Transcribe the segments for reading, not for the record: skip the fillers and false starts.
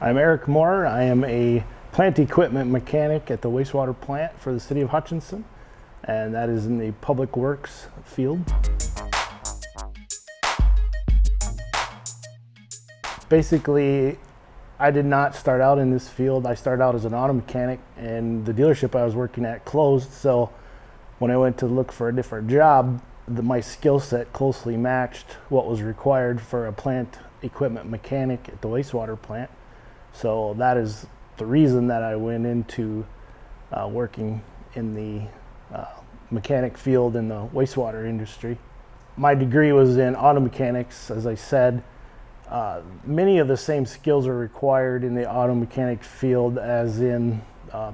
I'm Eric Moore. I am a plant equipment mechanic at the wastewater plant for the city of Hutchinson, and that is in the public works field. Basically, I did not start out in this field. I started out as an auto mechanic, and the dealership I was working at closed, so when I went to look for a different job, my skill set closely matched what was required for a plant equipment mechanic at the wastewater plant. So that is the reason that I went into working in the mechanic field in the wastewater industry. My degree was in auto mechanics, as I said. Many of the same skills are required in the auto mechanic field as in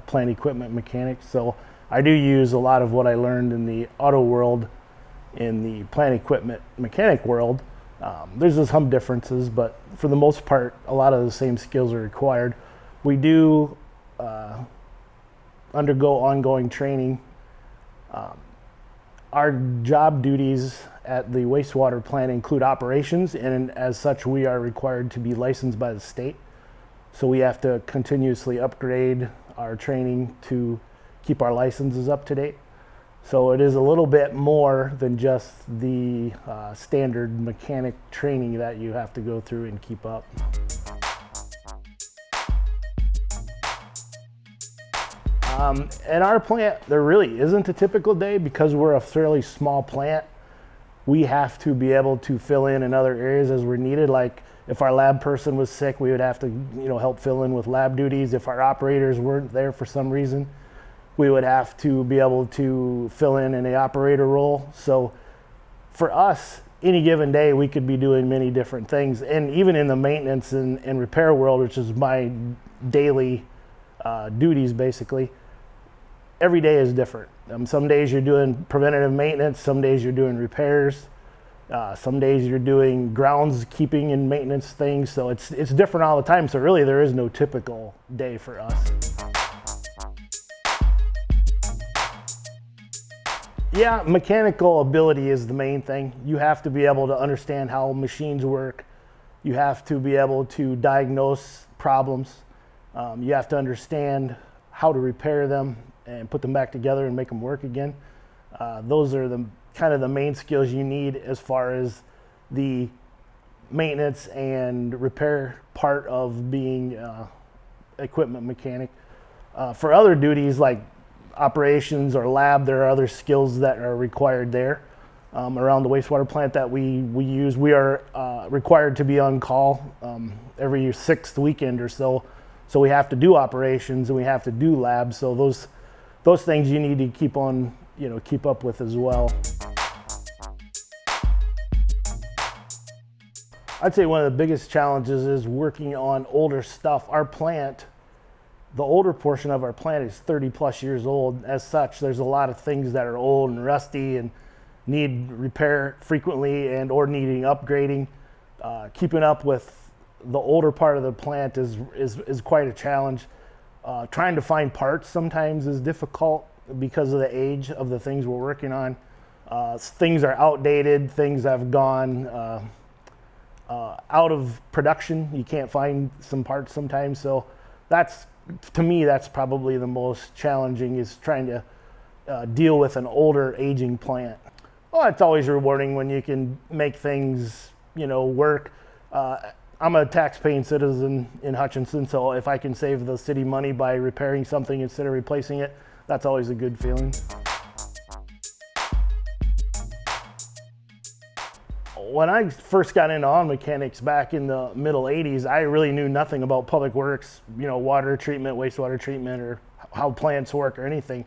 plant equipment mechanics. So I do use a lot of what I learned in the auto world in the plant equipment mechanic world. There's just some differences, but for the most part, a lot of the same skills are required. We do undergo ongoing training. Our job duties at the wastewater plant include operations, and as such, we are required to be licensed by the state. So we have to continuously upgrade our training to keep our licenses up to date. So it is a little bit more than just the standard mechanic training that you have to go through and keep up. At our plant, there really isn't a typical day because we're a fairly small plant. We have to be able to fill in other areas as we're needed. Like if our lab person was sick, we would have to, help fill in with lab duties. If our operators weren't there for some reason, we would have to be able to fill in the operator role. So for us, any given day, we could be doing many different things. And even in the maintenance and repair world, which is my daily duties basically, every day is different. Some days you're doing preventative maintenance, some days you're doing repairs, some days you're doing grounds keeping and maintenance things. So it's different all the time. So really there is no typical day for us. Yeah, mechanical ability is the main thing. You have to be able to understand how machines work. You have to be able to diagnose problems. You have to understand how to repair them and put them back together and make them work again. Those are the kind of the main skills you need as far as the maintenance and repair part of being equipment mechanic. For other duties like operations or lab, there are other skills that are required there around the wastewater plant that we use. We are required to be on call every 6th weekend or so. So we have to do operations and we have to do labs. So those things you need to keep on, keep up with as well. I'd say one of the biggest challenges is working on older stuff. Our plant, the older portion of our plant is 30 plus years old. As such, there's a lot of things that are old and rusty and need repair frequently and or needing upgrading. Keeping up with the older part of the plant is quite a challenge. Trying to find parts sometimes is difficult because of the age of the things we're working on. Things are outdated, things have gone out of production. You can't find some parts sometimes. So to me, that's probably the most challenging, is trying to deal with an older, aging plant. Well, it's always rewarding when you can make things, work. I'm a tax-paying citizen in Hutchinson, so if I can save the city money by repairing something instead of replacing it, that's always a good feeling. When I first got into auto mechanics back in the middle 80s, I really knew nothing about public works, water treatment, wastewater treatment, or how plants work or anything.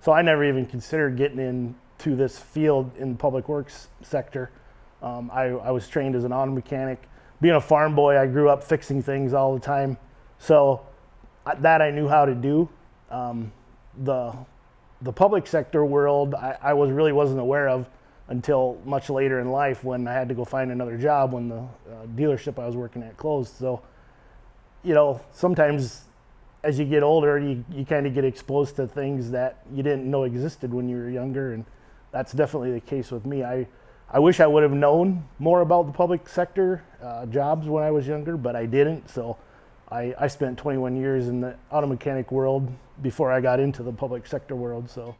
So I never even considered getting into this field in the public works sector. I was trained as an auto mechanic. Being a farm boy, I grew up fixing things all the time. So that I knew how to do. The public sector world, I really wasn't aware of. until much later in life when I had to go find another job when the dealership I was working at closed. So, sometimes as you get older, you kind of get exposed to things that you didn't know existed when you were younger, and that's definitely the case with me. I wish I would have known more about the public sector jobs when I was younger, but I didn't. So I spent 21 years in the auto mechanic world before I got into the public sector world. So.